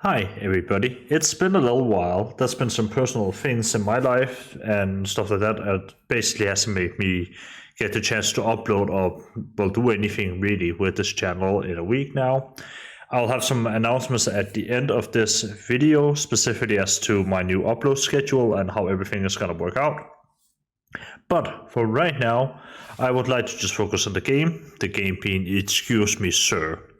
Hi, everybody. It's been a little while. There's been some personal things in my life and stuff like that. It basically hasn't made me get the chance to upload or do anything really with this channel in a week now. I'll have some announcements at the end of this video, specifically as to my new upload schedule and how everything is going to work out. But for right now, I would like to just focus on the game being Excuse Me Sir.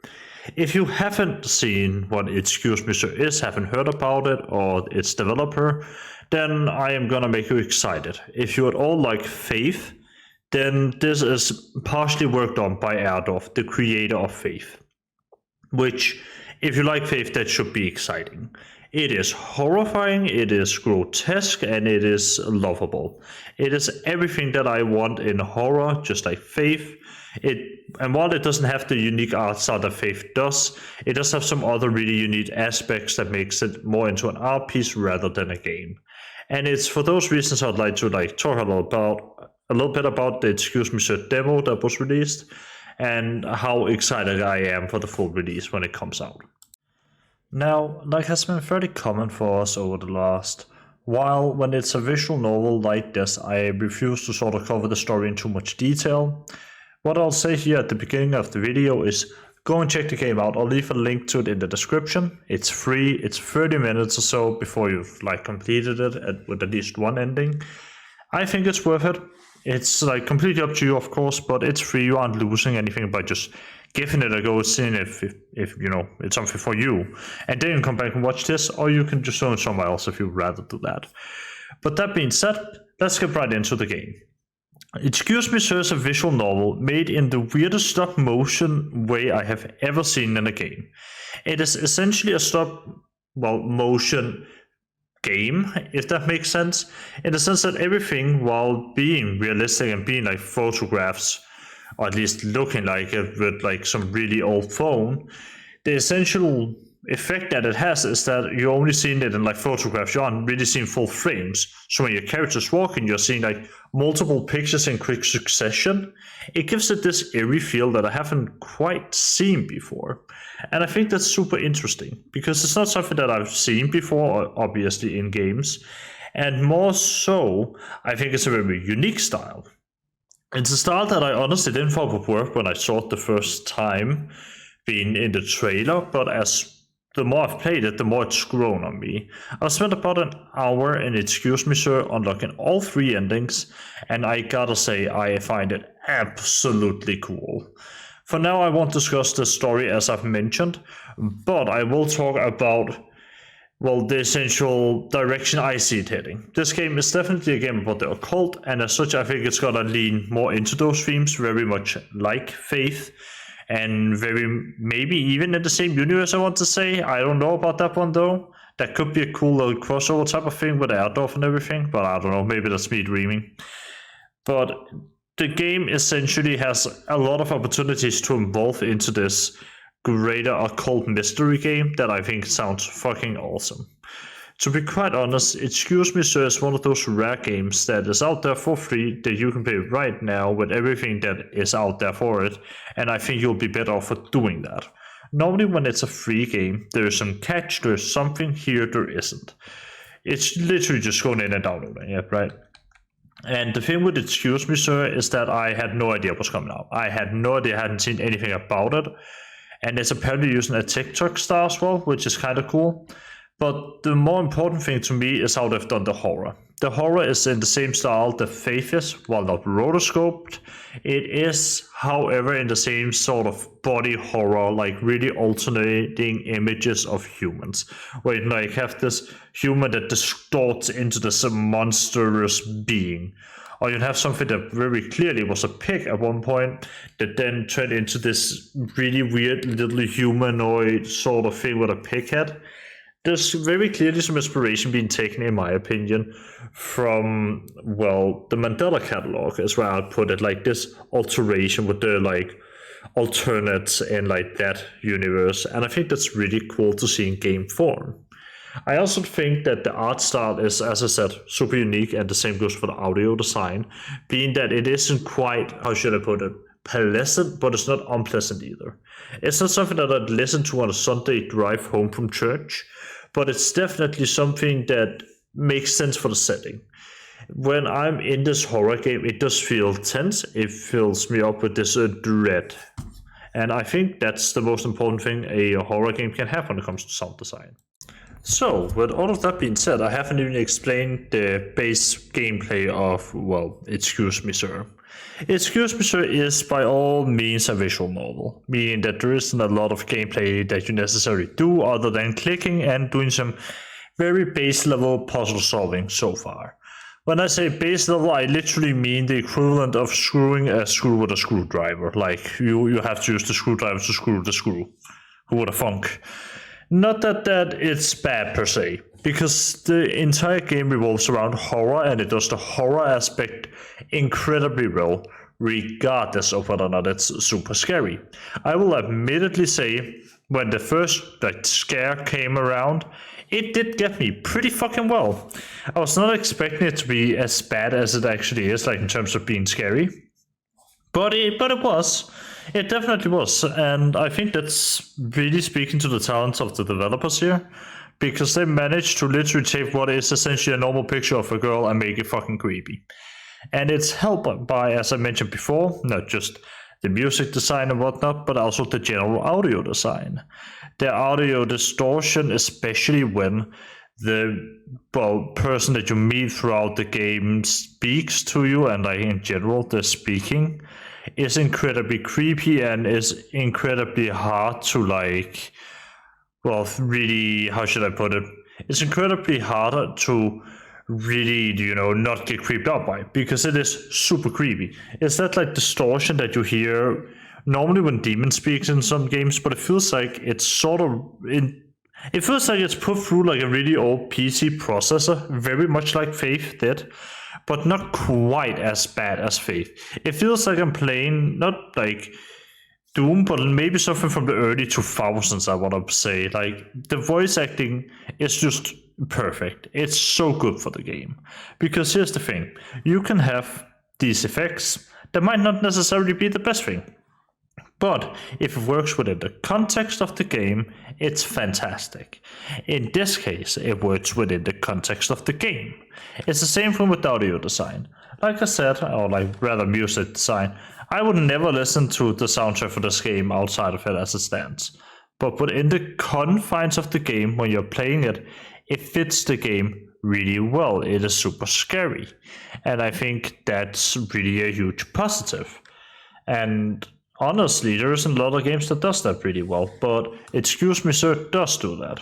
If you haven't seen what Excuse Me Sir is, haven't heard about it or its developer, then I am gonna make you excited. If you at all like Faith, then this is partially worked on by Erdorf, the creator of Faith. Which, if you like Faith, that should be exciting. It is horrifying, it is grotesque, and it is lovable. It is everything that I want in horror, just like Faith. And while it doesn't have the unique art style that Faith does, it does have some other really unique aspects that makes it more into an art piece rather than a game. And it's for those reasons I'd like to talk a little bit about the Excuse Me Sir demo that was released and how excited I am for the full release when it comes out. Now, like has been fairly common for us over the last while, when it's a visual novel like this, I refuse to sort of cover the story in too much detail. What I'll say here at the beginning of the video is go and check the game out. I'll leave a link to it in the description. It's free. It's 30 minutes or so before you've completed it with at least one ending. I think it's worth it. It's completely up to you, of course, but it's free. You aren't losing anything by just giving it a go, seeing if you know it's something for you, and then you can come back and watch this, or you can just show it somewhere else if you'd rather do that. But that being said, let's get right into the game. Excuse Me Sir is a visual novel made in the weirdest stop motion way I have ever seen in a game. It is essentially a motion game, if that makes sense, in the sense that everything, while being realistic and being like photographs, or at least looking like it with some really old phone, the essential effect that it has is that you're only seeing it in photographs. You aren't really seeing full frames. So when your character's walking, you're seeing multiple pictures in quick succession. It gives it this eerie feel that I haven't quite seen before. And I think that's super interesting because it's not something that I've seen before, obviously, in games. And more so, I think it's a very unique style. It's a style that I honestly didn't thought would work when I saw it the first time being in the trailer, but as the more I've played it, the more it's grown on me. I've spent about an hour in Excuse Me Sir unlocking all 3 endings, and I gotta say I find it absolutely cool. For now, I won't discuss the story as I've mentioned, but I will talk about the essential direction I see it heading. This game is definitely a game about the occult, and as such I think it's gonna lean more into those themes, very much like Faith, and very maybe even in the same universe, I want to say. I don't know about that one though. That could be a cool little crossover type of thing with Erdorf and everything, but I don't know, maybe that's me dreaming. But the game essentially has a lot of opportunities to evolve into this greater occult mystery game that I think sounds fucking awesome. To be quite honest, Excuse Me Sir is one of those rare games that is out there for free that you can play right now with everything that is out there for it, and I think you'll be better off for doing that. Normally when it's a free game, there is some catch, there's something here there isn't. It's literally just going in and downloading it, right? And the thing with Excuse Me Sir is that I had no idea what's coming out. I had no idea, I hadn't seen anything about it, and it's apparently using a TikTok style as well, which is kind of cool. But the more important thing to me is how they've done the horror. The horror is in the same style that Faith is, while not rotoscoped. It is, however, in the same sort of body horror, really alternating images of humans. Where you have this human that distorts into this monstrous being. Or you'd have something that very clearly was a pig at one point that then turned into this really weird little humanoid sort of thing with a pig head. There's very clearly some inspiration being taken, in my opinion, from, the Mandela catalog, is where I'd put it, this alteration with the, alternates in, that universe. And I think that's really cool to see in game form. I also think that the art style is, as I said, super unique, and the same goes for the audio design, being that it isn't quite, how should I put it, pleasant, but it's not unpleasant either. It's not something that I'd listen to on a Sunday drive home from church, but it's definitely something that makes sense for the setting. When I'm in this horror game, it does feel tense. It fills me up with this dread. And I think that's the most important thing a horror game can have when it comes to sound design. So, with all of that being said, I haven't even explained the base gameplay of, well, Excuse Me Sir. Excuse Me Sir is by all means a visual novel, meaning that there isn't a lot of gameplay that you necessarily do other than clicking and doing some very base level puzzle solving so far. When I say base level, I literally mean the equivalent of screwing a screw with a screwdriver. Like, you have to use the screwdriver to screw the screw. Who would have thunk? Not that it's bad per se, because the entire game revolves around horror and it does the horror aspect incredibly well, regardless of whether or not it's super scary. I will admittedly say, when the first scare came around, it did get me pretty fucking well. I was not expecting it to be as bad as it actually is, like in terms of being scary. But it was. It definitely was. And I think that's really speaking to the talents of the developers here. Because they managed to literally take what is essentially a normal picture of a girl and make it fucking creepy. And it's helped by, as I mentioned before, not just the music design and whatnot, but also the general audio design. The audio distortion, especially when the person that you meet throughout the game speaks to you, and like in general the speaking, is incredibly creepy and is incredibly hard to really, how should I put it? It's incredibly hard to really, not get creeped out by, because it is super creepy. It's that distortion that you hear normally when Demon speaks in some games, but it feels like it's sort of it feels like it's put through a really old PC processor, very much like Faith did, but not quite as bad as Faith. It feels like I'm playing not Doom, but maybe something from the early 2000s, I want to say. The voice acting is just perfect. It's so good for the game. Because here's the thing. You can have these effects that might not necessarily be the best thing. But if it works within the context of the game, it's fantastic. In this case, it works within the context of the game. It's the same thing with audio design. Like I said, or rather music design, I would never listen to the soundtrack for this game outside of it as it stands. But within the confines of the game, when you're playing it, it fits the game really well. It is super scary. And I think that's really a huge positive. And honestly, there isn't a lot of games that does that really well, but Excuse Me Sir does do that.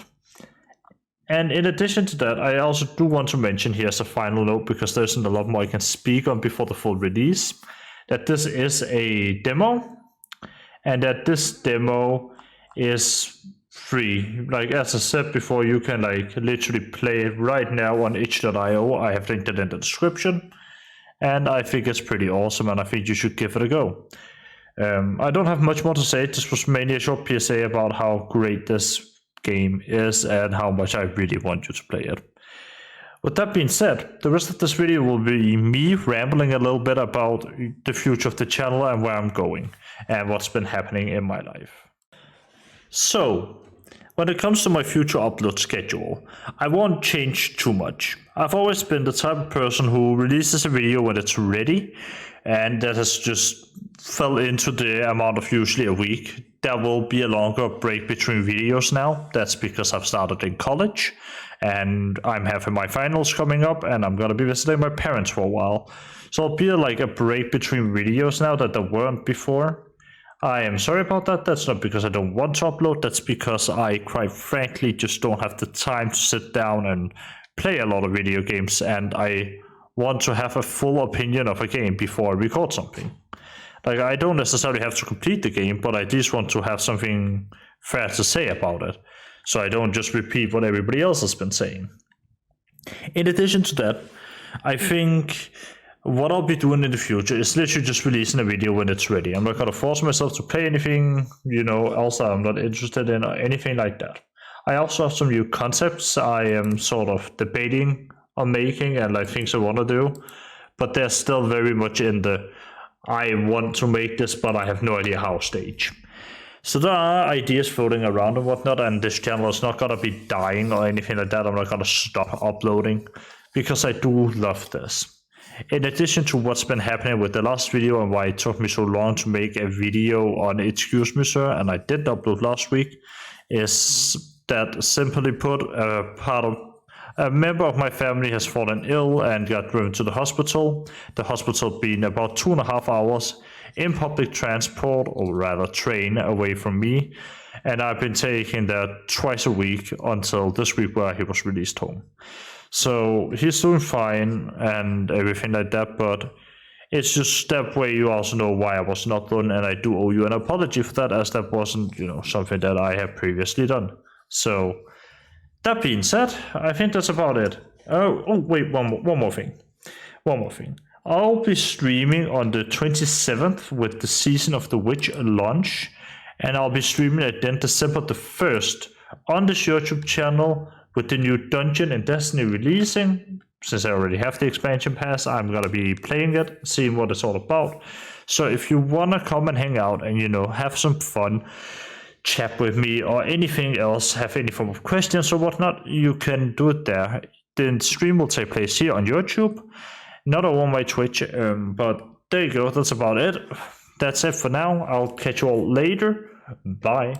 And in addition to that, I also do want to mention here as a final note, because there isn't a lot more I can speak on before the full release, that this is a demo, and that this demo is free. As I said before, you can literally play it right now on itch.io. I have linked it in the description, and I think it's pretty awesome, and I think you should give it a go. I don't have much more to say. This was mainly a short PSA about how great this game is and how much I really want you to play it. With that being said, the rest of this video will be me rambling a little bit about the future of the channel and where I'm going and what's been happening in my life. So, when it comes to my future upload schedule, I won't change too much. I've always been the type of person who releases a video when it's ready, and that has just fell into the amount of usually a week. There will be a longer break between videos now. That's because I've started in college, and I'm having my finals coming up, and I'm gonna be visiting my parents for a while. So it'll be a break between videos now that there weren't before. I am sorry about that. That's not because I don't want to upload. That's because I, quite frankly, just don't have the time to sit down and play a lot of video games, and I want to have a full opinion of a game before I record something. I don't necessarily have to complete the game, but I just want to have something fair to say about it, so I don't just repeat what everybody else has been saying. In addition to that, I think what I'll be doing in the future is literally just releasing a video when it's ready. I'm not going to force myself to play anything, else I'm not interested in or anything like that. I also have some new concepts I am sort of debating on making and things I want to do, but they're still very much in the I want to make this, but I have no idea how stage. So there are ideas floating around and whatnot, and this channel is not gonna be dying or anything like that. I'm not gonna stop uploading because I do love this. In addition to what's been happening with the last video and why it took me so long to make a video on Excuse Me Sir, and I did upload last week, is that simply put, a member of my family has fallen ill and got driven to the hospital. The hospital being about 2.5 hours in public transport, or rather train, away from me. And I've been taking that twice a week until this week where he was released home. So he's doing fine and everything like that, but it's just that way you also know why I was not done, and I do owe you an apology for that, as that wasn't, something that I have previously done. So that being said, I think that's about it. Oh wait, one more thing. I'll be streaming on the 27th with the Season of the Witch launch, and I'll be streaming it then December the 1st on this YouTube channel with the new dungeon in Destiny releasing. Since I already have the expansion pass, I'm gonna be playing it, seeing what it's all about. So if you wanna come and hang out and have some fun, chat with me or anything else, have any form of questions or whatnot, you can do it there. The stream will take place here on YouTube, not over my Twitch, but there you go, that's about it. That's it for now. I'll catch you all later. Bye.